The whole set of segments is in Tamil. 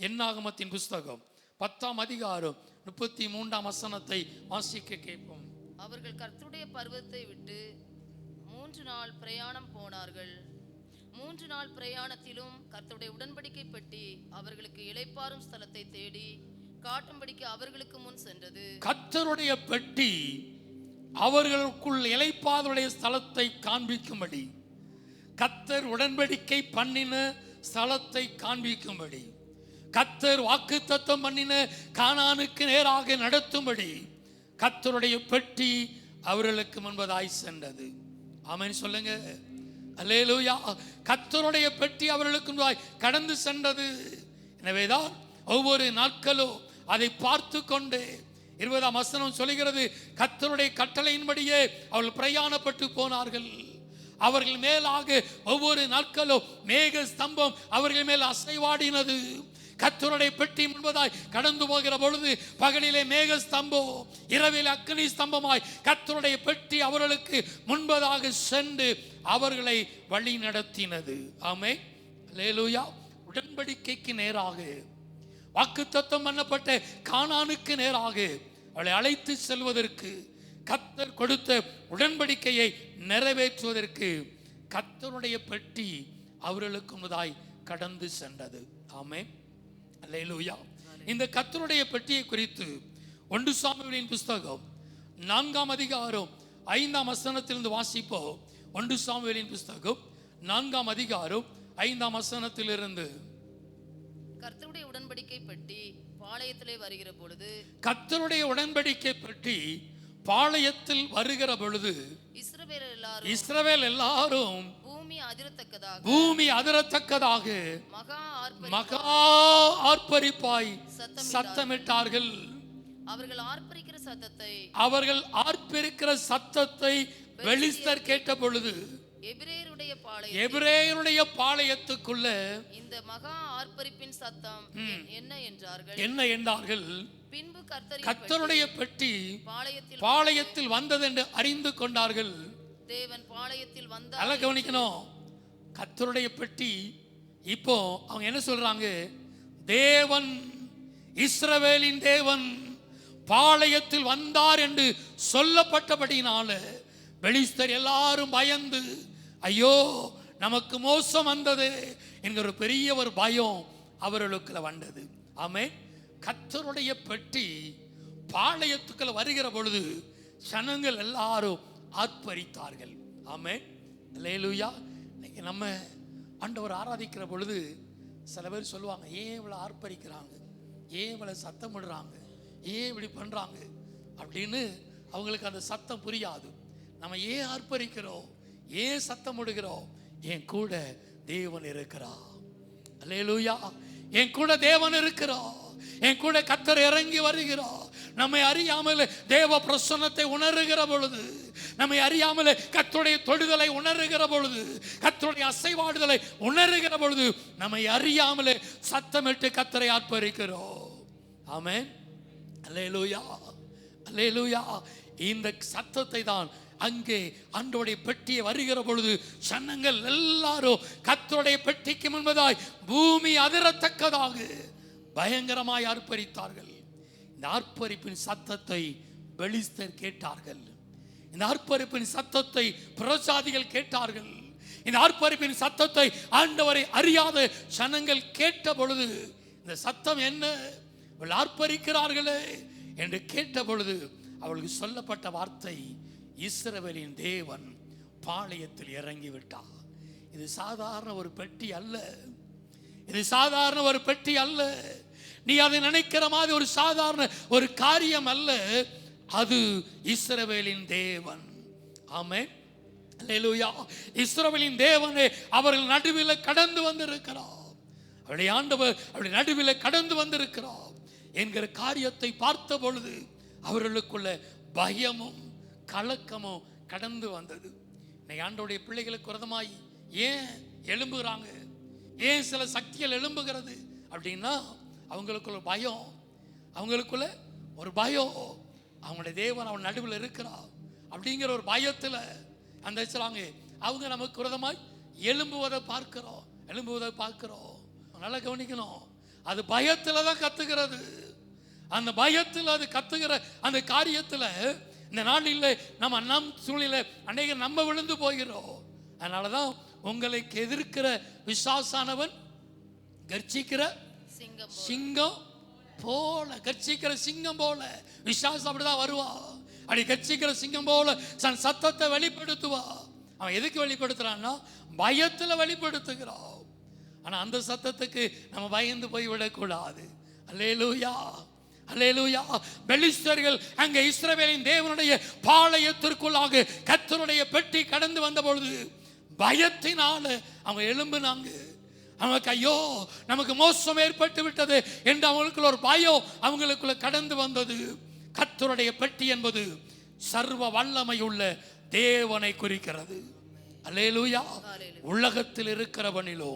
என்னாகமத்தின் புஸ்தகம் 10ஆம் அதிகாரம் 33ஆம் வசனத்தை வாசிக்க கேட்போம். அவர்கள் கர்த்தருடைய பர்வத்தை விட்டு 3 நாள் பிரயாணம் போனார்கள். 3 நாள் பிரயாணத்திலும் கர்த்தருடைய உடன்படிக்கை பெட்டி அவர்களுக்கு இளைப்பாறும் ஸ்தலத்தை தேடி காட்டும்படிக்கு அவர்களுக்கு முன் சென்றது. கர்த்தருடைய பெட்டி அவர்களுக்குள் இளைப்பாறுடைய ஸ்தலத்தை காண்பிக்கும்படி, கர்த்தர் உடன்படிக்கை பண்ணின ஸ்தலத்தை காண்பிக்கும்படி, கர்த்தர் வாக்குத்தத்தம் பண்ணின கானானுக்கு நேராக நடத்தும்படி கர்த்தருடைய பெட்டி அவர்களுக்கு முன்பதாய் சென்றது. ஆமென் சொல்லுங்க. அல்லேலூயா. கர்த்தருடைய பெட்டி அவர்களுக்கு முன்பதாய் கடந்து சென்றது. எனவேதான் ஒவ்வொரு நாட்களும் அதை பார்த்து கொண்டு 20ஆம் வசனம் சொல்கிறது, கர்த்தருடைய கட்டளையின்படியே அவர்கள் பிரயாணப்பட்டு போனார்கள். அவர்கள் மேலாக ஒவ்வொரு நாட்களும் மேக ஸ்தம்பம் அவர்கள் மேல் அசைவாடினது. கர்த்தருடைய பெட்டி முன்பதாய் கடந்து போகிற பொழுது பகலிலே மேக ஸ்தம்பம், இரவிலே அக்கினி ஸ்தம்பமாய் கர்த்தருடைய பெட்டி அவர்களுக்கு முன்பதாக சென்று அவர்களை வழி நடத்தினது. ஆமென். அல்லேலூயா. உடன்படிக்கைக்கு நேராக, வாக்குத்தத்தம் பண்ணப்பட்ட கானானுக்கு நேராக அவளை அழைத்து செல்வதற்கு, கர்த்தர் கொடுத்த உடன்படிக்கையை நிறைவேற்றுவதற்கு கர்த்தருடைய பெட்டி அவர்களுக்கு முன்பதாய் கடந்து சென்றது. ஆமென். அல்லேலூயா. இந்த கர்த்தருடைய பெட்டியை குறித்து 1 சாமுவேலின் புஸ்தகம் 4ஆம் அதிகாரம் 5ஆம் வசனத்திலிருந்து வாசிப்போம். 1 சாமுவேலின் புஸ்தகம் 4ஆம் அதிகாரம் 5ஆம் வசனத்திலிருந்து. கர்த்தருடைய உடன்படிக்கை பெட்டி பாளையத்திலே வருகிற பொழுது, கர்த்தருடைய உடன்படிக்கை பெட்டி பாளையத்தில் வருகிற பொழுது இஸ்ரவேல் எல்லாரும் பூமி அதிரத்தக்கதாக மகா ஆர்ப்பரிப்பாய் சத்தமிட்டார்கள். அவர்கள் ஆர்ப்பரிக்கிற சத்தத்தை பெலிஸ்தர் கேட்ட பொழுது எபிரேயருடைய பாளையத்துக்குள்ள இந்த மகா ஆர்ப்பரிப்பின் சத்தம் என்ன என்றார்கள். பின்பு கர்த்தருடைய பெட்டி பாளையத்தில் வந்தது என்று அறிந்து கொண்டார்கள். தேவன் பாளையத்தில் வந்தார். நல்லா கவனிக்கணும். கர்த்தருடைய பெட்டி இப்போ அவங்க என்ன சொல்றாங்க, தேவன், இஸ்ரவேலின் தேவன் பாளையத்தில் வந்தார் என்று சொல்லப்பட்டபடினால பெலிஸ்தர் எல்லாரும் பயந்து, ஐயோ நமக்கு மோசம் வந்தது என்கிற ஒரு பெரிய ஒரு பயம் அவர்களுக்குள்ள வந்தது. ஆமென். கர்த்தருடைய பெட்டி பாளையத்துக்குள்ள வருகிற பொழுது ஜனங்கள் எல்லாரும் ஆர்ப்பரித்தார்கள். ஆமென். அல்லேலூயா. இன்னைக்கு நம்ம ஆண்டவர் ஆராதிக்கிற பொழுது சில பேர் சொல்லுவாங்க, ஏன் இவ்வளவு ஆர்ப்பரிக்கிறாங்க, ஏன் இவ்வளவு சத்தம் விடுறாங்க, ஏன் இப்படி பண்றாங்க அப்படின்னு. அவங்களுக்கு அந்த சத்தம் புரியாது. நம்ம ஏன் ஆர்ப்பரிக்கிறோம், ஏன் சத்தம் விடுகிறோம்? என் கூட தேவன் இருக்கிறார். அல்லேலூயா. என் கூட தேவன் இருக்கிறார். என் கூட கர்த்தர் இறங்கி வருகிறார். நம்மை அறியாமல் தேவ பிரசன்னத்தை உணர்கிற பொழுது, நம்மை அறியாமல் கர்த்தருடைய தொடுதலை உணர்கிற பொழுது, கர்த்தருடைய அசைவாடுதலை உணர்கிற பொழுது நம்மை அறியாமல் சத்தமிட்டு கர்த்தரை ஆர்ப்பரிக்கிறோம். ஆமென். அல்லேலூயா. அல்லேலூயா. இந்த சத்தத்தை தான் அங்கே ஆண்டவருடைய பெட்டியை வருகிற பொழுது ஜனங்கள் எல்லாரும் கர்த்தருடைய பெட்டிக்கு முன்பதாய் பூமி அதிரத்தக்கதாக பயங்கரமாய் ஆர்ப்பரித்தார்கள். இந்த ஆர்ப்பரிப்பின் சத்தத்தை பெலிஸ்தர் கேட்டார்கள். இந்த ஆர்ப்பரிப்பின் சத்தத்தை புறஜாதிகள் கேட்டார்கள். இந்த ஆர்ப்பரிப்பின் சத்தத்தை ஆண்டவரை அறியாத ஜனங்கள் கேட்ட பொழுது, இந்த சத்தம் என்ன, ஆர்ப்பரிக்கிறார்களே என்று கேட்ட பொழுது அவளுக்கு சொல்லப்பட்ட வார்த்தை, இஸ்ரவேலின் தேவன் பாளையத்தில் இறங்கி விட்டார். இது சாதாரண ஒரு பெட்டி அல்ல. இது சாதாரண ஒரு பெட்டி அல்ல. நீ அதை நினைக்கிற மாதிரி ஒரு சாதாரண ஒரு காரியம் அல்ல. அது இஸ்ரவேலின் தேவன். ஆமென். அல்லேலூயா. இஸ்ரவேலின் தேவனே அவர்கள் நடுவில் கடந்து வந்திருக்கிறார். அவருடைய ஆண்டவர் அவருடைய நடுவில் கடந்து வந்திருக்கிறார் என்கிற காரியத்தை பார்த்த பொழுது அவர்களுக்குள்ள பயமும் கலக்கமும் கடந்து வந்தது. இன்னைக்கு ஆண்டவருடைய பிள்ளைகளுக்கு விரோதமாய் ஏன் எழும்புகிறாங்க, ஏன் சில சக்திகள் எழும்புகிறது அப்படின்னா, அவங்களுக்குள்ள பயம், அவங்களுக்குள்ள ஒரு பயம். அவங்களுடைய தேவன் அவன் நடுவில் இருக்கிறார் அப்படிங்கிற ஒரு பயத்தில் அந்த சொல்றாங்க, அவங்க நமக்கு விரோதமாய் எழும்புவதை பார்க்கிறோம். நல்லா கவனிக்கணும். அது பயத்துல தான் கத்துகிறது. அந்த பயத்தில் அது கத்துகிற அந்த காரியத்தில் இந்த நாளில் நம் சூழ்நிலை அநேக நம்ம விழுந்து போகிறோம். அதனாலதான் உங்களுக்கு எதிர்க்கிற விசுவாசானவன் கர்ச்சிக்கிற சிங்கம் போல, கர்ச்சிக்கிற சிங்கம் போல விசுவாசம் அப்படிதான் வருவா. அப்படி கர்ச்சிக்கிற சிங்கம் போல தன் சத்தத்தை வெளிப்படுத்துவா. அவன் எதுக்கு வெளிப்படுத்துறான்னா பயத்துல வெளிப்படுத்துகிறான். ஆனா அந்த சத்தத்துக்கு நம்ம பயந்து போய் விடக்கூடாது. அல்லேலூயா, அல்லேலூயா. பெலிஸ்தர்கள் அங்கே இஸ்ரவேலின் தேவனுடைய பாளையத்திற்குள்ளாக கர்த்தருடைய பெட்டி கடந்து வந்த பொழுது பயத்தினால அவங்க எழும்பினாங்க. அவங்களுக்கு ஐயோ நமக்கு மோசம் ஏற்பட்டு விட்டது என்று அவங்களுக்குள்ள ஒரு பயம் அவங்களுக்குள்ள கடந்து வந்தது. கர்த்தருடைய பெட்டி என்பது சர்வ வல்லமை உள்ள தேவனை குறிக்கிறது. அல்லேலூயா. உலகத்தில் இருக்கிறவனிலோ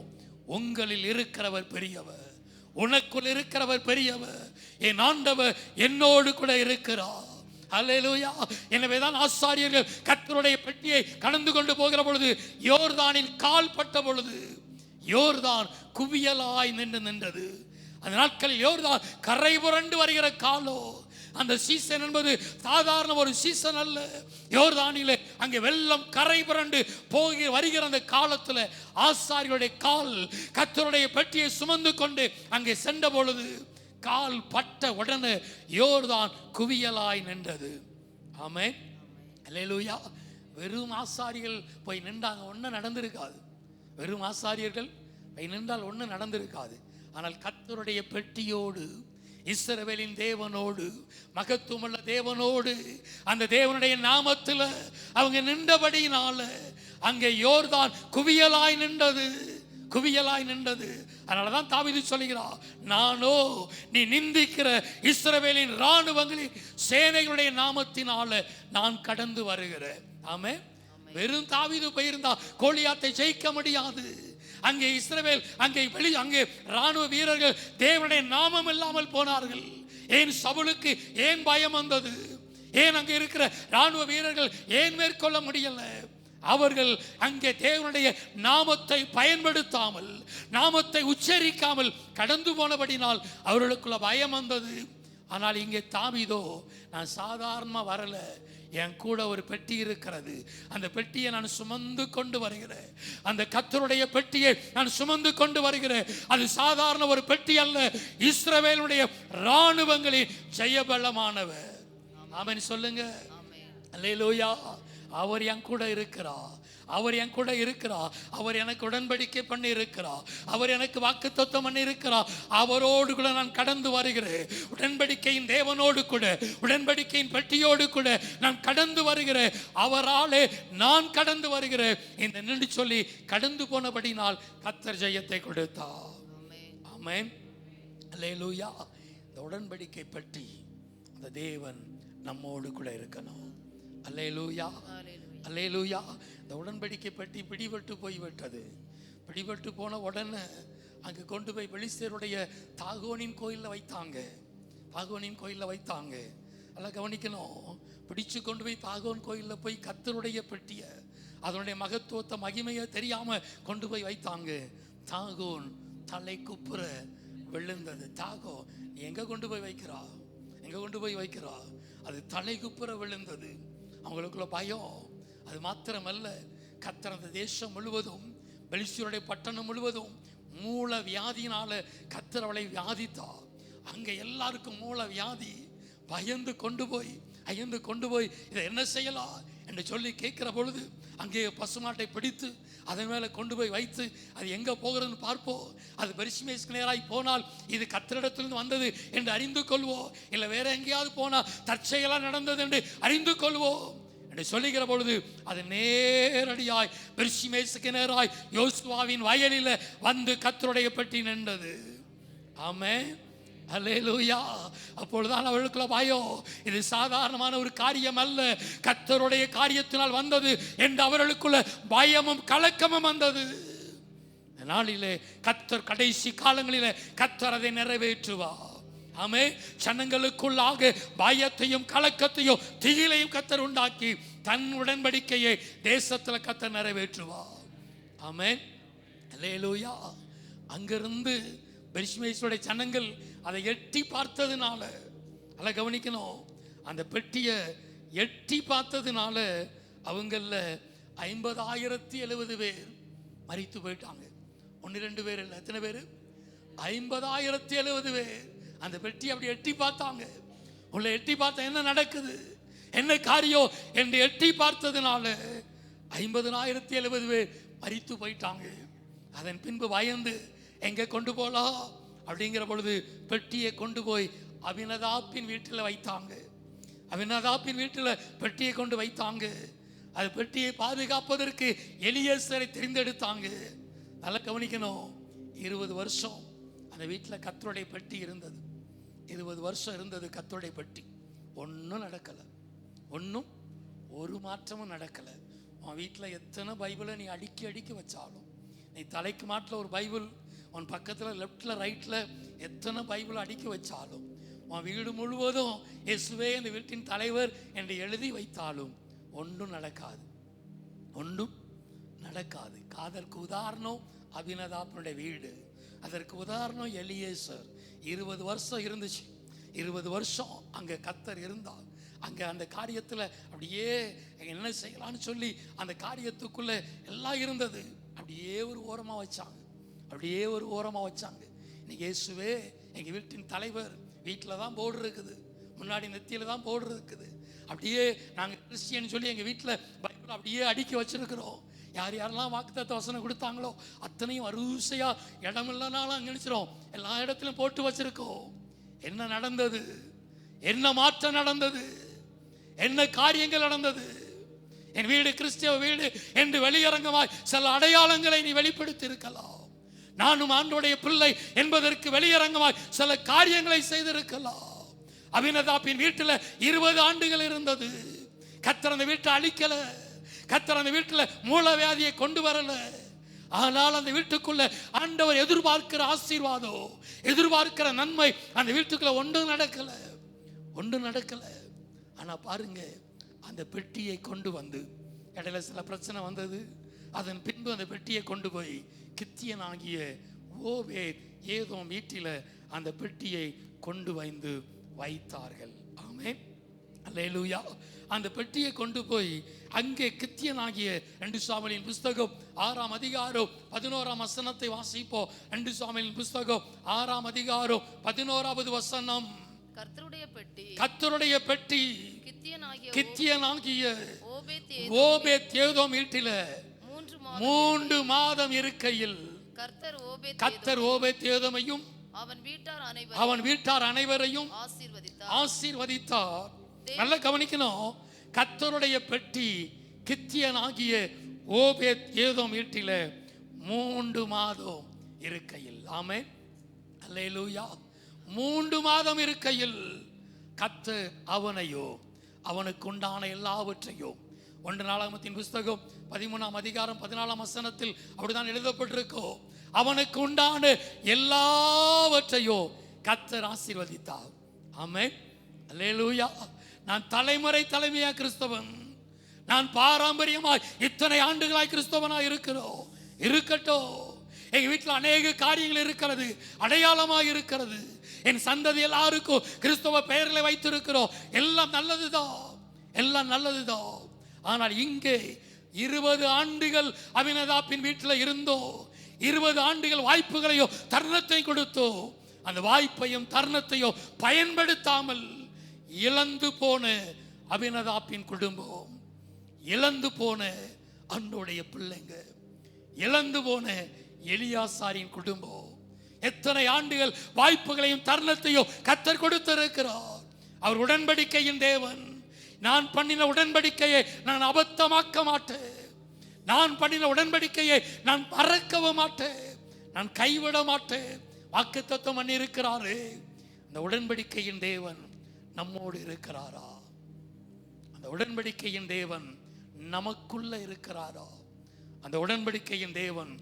உங்களில் இருக்கிறவர் பெரியவர், உனக்குள் இருக்கிறவர் பெரியவர். என் ஆண்டவர் என்னோடு கூட இருக்கிறார். அல்லேலூயா. எனவேதான் ஆசாரியர்கள் கர்த்தருடைய பெட்டியை கடந்து கொண்டு போகிற பொழுது யோர்தானில் கால் பட்ட பொழுது யோர்தான் குவியலாய் நின்றது. அந்த நாட்களில் யோர்தான் கரை புரண்டு வருகிற காலம். அந்த சீசன் என்பது சாதாரண ஒரு சீசன் அல்ல. யோர்தானிலே அங்கே வெள்ளம் கரை புரண்டு போகி வருகிற அந்த காலத்தில் ஆசாரியருடைய கால் கர்த்தருடைய பெட்டியை சுமந்து கொண்டு அங்கே சென்ற பொழுது கால் பட்ட உடனே யோர்தான் குவியலாய் நின்றது. ஆமென், அல்லேலூயா. வெறும் ஆசாரிகள் போய் நின்றாங்க, ஒன்றும் நடந்திருக்காது. வெறும் ஆசாரியர்கள் போய் நின்றால் ஒன்றும் நடந்திருக்காது. ஆனால் கர்த்தருடைய பெட்டியோடு இஸ்ரவேலின் தேவனோடு மகத்துவமுள்ள தேவனோடு அந்த தேவனுடைய நாமத்தில் அவங்க நின்றபடியினால அங்கே யோர்தான் குவியலாய் நின்றது, குவியலாய் நின்றது. அதனாலதான் தாவீது சொல்லுகிறார், நானோ நீ நிந்திக்கிற இஸ்ரவேலின் இராணுவங்களின் சேனைகளுடைய நாமத்தினால நான் கடந்து வருகிறேன். ஆமென். வெறும் தாவீது போயிருந்தா கோலியாத்தை ஜெயிக்க முடியாது. அங்கே இஸ்ரவேல் அங்கே ராணுவ வீரர்கள் தேவனுடைய நாமம் இல்லாமல் போனார்கள். ஏன் சவுலுக்கு ஏன் பயம் வந்தது? ஏன் அங்கே இருக்கிற ராணுவ வீரர்கள் ஏன் மேற்கொள்ள முடியல? அவர்கள் அங்கே தேவனுடைய நாமத்தை பயன்படுத்தாமல், நாமத்தை உச்சரிக்காமல் கடந்து போனபடினால் அவர்களுக்குள்ள பயம் வந்தது. ஆனால் இங்கே தாவீதோ, நான் சாதாரணமா வரல, என் கூட ஒரு பெட்டி இருக்கிறது, அந்த பெட்டியை நான் சுமந்து கொண்டு வருகிறேன், அந்த கர்த்தருடைய பெட்டியை நான் சுமந்து கொண்டு வருகிறேன். அது சாதாரண ஒரு பெட்டி அல்ல, இஸ்ரவேலுடைய இராணுவங்களின் ஜெயபலமானவர். ஆமென் சொல்லுங்க. அல்லேலூயா. அவர் என் கூட இருக்கிறார், அவர் என் கூட இருக்கிறார், அவர் எனக்கு உடன்படிக்கை பண்ணி இருக்கிறார், அவர் எனக்கு வாக்குத்தத்தம் பண்ணி இருக்கிறார். அவரோடு கூட நான் கடந்து வருகிறேன். உடன்படிக்கையின் தேவனோடு கூட, உடன்படிக்கையின் பெட்டியோடு கூட நான் கடந்து வருகிறேன். அவராலே நான் கடந்து வருகிறேன் என்று நின்று சொல்லி கடந்து போனபடினால் கர்த்தர் ஜெயத்தை கொடுத்தார். ஆமென், அல்லேலூயா. இந்த உடன்படிக்கை பெட்டி, அந்த தேவன் நம்மோடு கூட இருக்கணும். அல்லேலூயா, அல்லேலூயா. இந்த உடன்படிக்கை பெட்டி பிடிபட்டு போய்விட்டது. பிடிபட்டு போன உடனே அங்கே கொண்டு போய் பெலிஸ்தருடைய தாகோனின் கோயிலில் வைத்தாங்க. தாகோனின் கோயிலில் வைத்தாங்க. நல்லா கவனிக்கணும். பிடிச்சு கொண்டு போய் தாகோன் கோயிலில் போய் கர்த்தருடைய பெட்டியை, அதனுடைய மகத்துவத்தை மகிமையை தெரியாம கொண்டு போய் வைத்தாங்க. தாகோன் தலை குப்புற விழுந்தது. தாகோ நீ எங்க கொண்டு போய் வைக்கிறா, எங்க கொண்டு போய் வைக்கிறா? அது தலை குப்புற விழுந்தது. அவங்களுக்குள்ள பயம். அது மாத்திரமல்ல, கர்த்தர் அந்த தேசம் முழுவதும், பெலிஸ்தருடைய பட்டணம் முழுவதும் மூல வியாதியினால கர்த்தர் அவளை வியாதித்தார். அங்கே எல்லாருக்கும் மூல வியாதி. பயந்து கொண்டு போய் இதை என்ன செய்யலாம் என்று சொல்லி கேட்கிற பொழுது அங்கே பசுமாட்டை பிடித்து அதன் மேலே கொண்டு போய் வைத்து அது எங்கே போகிறதுன்னு பார்ப்போம். அது பெரிசிமேஸ்க்கு நேராய் போனால் இது கர்த்தரிடத்திலிருந்து வந்தது என்று அறிந்து கொள்வோம், இல்லை வேற எங்கேயாவது போனால் தற்செயலாக நடந்தது என்று அறிந்து கொள்வோம் என்று சொல்லுகிற பொழுது அது நேரடியாய் பெரிசிமேஸ்க்கு நேராய் யோசுவாவின் வயலில் வந்து கர்த்தருடைய பெட்டி நின்றது. ஆமென், அல்லேலூயா. அப்பொழுதுதான் அவர்களுக்குள்ள பயம், இது சாதாரணமான ஒரு காரியம் அல்ல, கர்த்தருடைய காரியத்தினால் வந்தது என்று அவர்களுக்குள்ள பயமும் கலக்கமும் வந்தது. நாளிலே கர்த்தர் கடைசி காலங்களிலே கர்த்தர் அதை நிறைவேற்றுவார். ஆமே. ஜனங்களுக்குள்ளாக பயத்தையும் கலக்கத்தையும் திகிலையும் கர்த்தர் உண்டாக்கி தன் உடன்படிக்கையை தேசத்தில் கர்த்தர் நிறைவேற்றுவார். ஆமே, அல்லேலூயா. அங்கிருந்து பெர்ஷ்மேசுடைய ஜனங்கள் அதை எட்டி பார்த்ததுனால, நல்லா கவனிக்கணும், அந்த பெட்டியை எட்டி பார்த்ததுனால அவங்கள 50,070 பேர் மரித்து போயிட்டாங்க. 1-2 பேர் இல்லை, எத்தனை பேர்? 50,070 பேர் அந்த பெட்டி அப்படி எட்டி பார்த்தாங்க. உள்ள எட்டி பார்த்தா என்ன நடக்குது, என்ன காரியம் என்று எட்டி பார்த்ததுனால 50,070 பேர் மரித்து போயிட்டாங்க. அதன் பின்பு பயந்து எங்க கொண்டு போலாம் அப்படிங்கிற பொழுது பெட்டியை கொண்டு போய் அபினதாப்பின் வீட்டில் வைத்தாங்க. அபினதாப்பின் வீட்டில் பெட்டியை கொண்டு வைத்தாங்க. அது பெட்டியை பாதுகாப்பதற்கு எலியேசரை தெரிந்தெடுத்தாங்க. நல்லா கவனிக்கணும், 20 வருஷம் அந்த வீட்டில் கர்த்தருடைய பெட்டி இருந்தது. 20 வருஷம் இருந்தது கர்த்தருடைய பெட்டி. ஒன்றும் நடக்கலை, ஒன்றும் ஒரு மாற்றமும் நடக்கலை. உன் வீட்டில் எத்தனை பைபிளை நீ அடுக்கி வச்சாலும், நீ தலைக்கு மாட்டில் ஒரு பைபிள், உன் பக்கத்தில் லெஃப்டில் ரைட்டில் எத்தனை பைபிள் அடுக்கி வச்சாலும், உன் வீடு முழுவதும் இயேசுவே இந்த வீட்டின் தலைவர் என்று எழுதி வைத்தாலும் ஒன்றும் நடக்காது, ஒன்றும் நடக்காது. அதற்கு உதாரணம் அபினதாப்பினுடைய வீடு, அதற்கு உதாரணம் எலியேசர். 20 வருஷம் இருந்துச்சு. 20 வருஷம் அங்கே கர்த்தர் இருந்தார். அங்கே அந்த காரியத்தில் அப்படியே என்ன செய்யலான்னு சொல்லி அந்த காரியத்துக்குள்ளே எல்லாம் இருந்தது. அப்படியே ஒரு ஓரமாக வச்சாங்க, அப்படியே ஒரு ஓரமாக வச்சாங்க. இன்னைக்கு இயேசுவே எங்கள் வீட்டின் தலைவர், வீட்டில் தான் போர்டு இருக்குது, முன்னாடி நெத்தியில் தான் போர்டு இருக்குது. அப்படியே நாங்கள் கிறிஸ்டியன் சொல்லி எங்கள் வீட்டில் பைபிள் அப்படியே அடுக்கி வச்சிருக்கிறோம். யார் யாரெல்லாம் வாக்குத்தத்த வசனம் கொடுத்தாங்களோ அத்தனையும் வரிசையாக இடமில்லனாலும் அங்கே நினைச்சிரும், எல்லா இடத்துலையும் போட்டு வச்சிருக்கோம். என்ன நடந்தது, என்ன மாற்றம் நடந்தது, என்ன காரியங்கள் நடந்தது? என் வீடு கிறிஸ்தவ வீடு என்று வெளியரங்கமாய் சில அடையாளங்களை நீ வெளிப்படுத்தி இருக்கலாம். நானும் ஆண்டவருடைய பிள்ளை என்பதற்கு வெளியரங்கமாய் சில காரியங்களை செய்திருக்கலாம். அபினதாப்பின் வீட்டில் 20 ஆண்டுகள் இருந்தது. கர்த்தர் அந்த வீட்டை அழிக்கல, கர்த்தர் அந்த வீட்டில் மூலவியாதியை கொண்டு வரல. ஆனால் அந்த வீட்டுக்குள்ள ஆண்டவர் எதிர்பார்க்கிற ஆசீர்வாதம், எதிர்பார்க்கிற நன்மை அந்த வீட்டுக்குள்ள ஒன்றும் நடக்கல, ஒன்றும் நடக்கல. ஆனா பாருங்க, அந்த பெட்டியை கொண்டு வந்து, இடையில சில பிரச்சனை வந்தது. அதன் பின்பு அந்த பெட்டியை கொண்டு போய் கித்தியனாகிய ஓபேத் ஏதோம் வீட்டில் அந்த பெட்டியை கொண்டு வந்து வைத்தார்கள். ஆமென், அல்லேலூயா. அந்த பெட்டியை கொண்டு போய் அங்கே கித்தியனாகிய 2 சாமுவேலின் புஸ்தகம் 6ஆம் அதிகாரம் 11ஆம் வசனத்தை வாசிப்போம். 2 சாமுவேலின் புஸ்தகம் 6ஆம் அதிகாரம் 11வது வசனம். கர்த்தருடைய பெட்டி, கர்த்தருடைய பெட்டி கித்தியனாகிய ஓபேத் ஏதோம் வீட்டில் 3 மாதம் இருக்கையில் கர்த்தர் ஓபேத் ஏதோமையும் அவன் வீட்டார் அனைவரையும் ஆசீர்வதித்தார். நல்ல கவனிக்கணும், கர்த்தருடைய பெட்டி கித்தியனாகிய ஓபேத் ஏதோம் வீட்டில் 3 மாதம் இருக்கையில், ஆமென், அல்லேலூயா, 3 மாதம் இருக்கையில் கர்த்தர் அவனையோ அவனுக்கு உண்டான எல்லாவற்றையும், 1 நாளாகமத்தின் புஸ்தகம் 13ஆம் அதிகாரம் 14ஆம் வசனத்தில் அப்படிதான் எழுதப்பட்டிருக்கோ, அவனுக்கு உண்டான எல்லாவற்றையும் கர்த்தர் ஆசீர்வதித்தார். ஆமென், அல்லேலூயா. நான் தலைமையா கிறிஸ்தவன், நான் பாரம்பரியமாய் இத்தனை ஆண்டுகளாய் கிறிஸ்தவனாய் இருக்கட்டும். எங்க வீட்டில் அநேக காரியங்கள் இருக்கிறது, அடையாளமாக இருக்கிறது. என் சந்ததி எல்லாருக்கும் கிறிஸ்தவ பெயர்களை வைத்திருக்கிறோம். எல்லாம் நல்லதுதான், எல்லாம் நல்லதுதான். ஆனால் இங்கே 20 ஆண்டுகள் அபினதாப்பின் வீட்டில் இருந்தோ, 20 ஆண்டுகள் வாய்ப்புகளையோ தருணத்தையும் கொடுத்தோ, அந்த வாய்ப்பையும் தருணத்தையோ பயன்படுத்தாமல் இழந்து போன அபினதாப்பின் குடும்பம், இழந்து போன அன்னுடைய பிள்ளைங்க, இழந்து போன எலியாசாரின் குடும்பம், எத்தனை ஆண்டுகள் வாய்ப்புகளையும் தருணத்தையும் கர்த்தர் கொடுத்திருக்கிறார். அவர் உடன்படிக்கையின் தேவன். நான் பண்ணின உடன்படிக்கையை நான் அபத்தமாக்க மாட்டேன், நான் பண்ணின உடன்படிக்கையை நான் மறக்கவும் மாட்டேன், நான் கைவிட மாட்டேன். வாக்குத்தத்தம் பண்ணி இருக்கிறாரு. அந்த உடன்படிக்கையின் தேவன் நம்மோடு இருக்கிறாரா? அந்த உடன்படிக்கையின் தேவன் நமக்குள்ள இருக்கிறாரா? அந்த உடன்படிக்கையின் தேவன்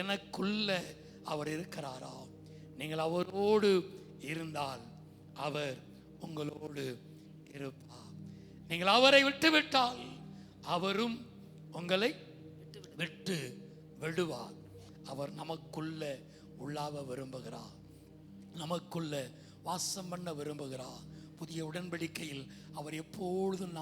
எனக்குள்ள அவர் இருக்கிறாரா? நீங்கள் அவரோடு இருந்தால் அவர் உங்களோடு இருப்பார். நீங்கள் அவரை விட்டுவிட்டால் அவரும் உங்களை விட்டு விடுவார். அவர் நமக்குள்ள உள்ளாவ விரும்புகிறார். நமக்குள்ள வாசம் பண்ண விரும்புகிறார். புதிய உடன்படிக்கையில் அவர் எப்பொழுதும்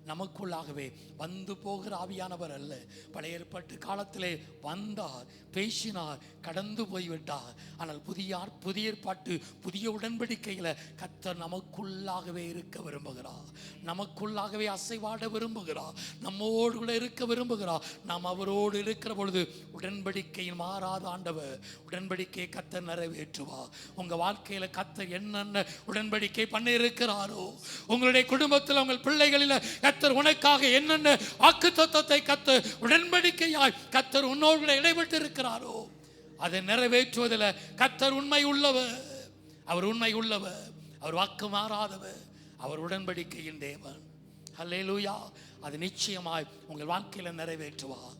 நமக்குள்ளாகவே வந்து போகிற ஆவியானவர் அல்ல. பழைய ஏற்பாட்டு காலத்திலே வந்தார், பேசினார், கடந்து போய்விட்டார். ஆனால் புதிய ஏற்பாட்டு புதிய உடன்படிக்கையில் கர்த்தர் நமக்குள்ளாகவே இருக்க விரும்புகிறார், நமக்குள்ளாகவே அசைவாட விரும்புகிறார், நம்மோடு கூட இருக்க விரும்புகிறார். நாம் அவரோடு இருக்கிற பொழுது உடன்படிக்கையில் மாறாத ஆண்டவர் உடன்படிக்கையை கர்த்தர் நிறைவேற்றுவார். உங்க வாழ்க்கையில கர்த்தர் என்னென்ன உடன்படிக்கை பண்ணி இருக்கிறாரோ, உங்களுடைய குடும்பத்தில் உங்கள் பிள்ளைகளில் கர்த்தர் உனக்காக என்னென்ன வாக்குத்தத்தத்தை கர்த்தர் உடன்படிக்கையாய் கர்த்தர் உன்னோடு இடைப்பட்டு இருக்கிறாரோ, அதை நிறைவேற்றுவதில் கர்த்தர் உண்மை உள்ளவர். அவர் உண்மை உள்ளவர், அவர் வாக்கு மாறாதவர், அவர் உடன்படிக்கையின் தேவன். அல்லேலூயா. அது நிச்சயமாய் உங்கள் வாழ்க்கையில நிறைவேற்றுவார்.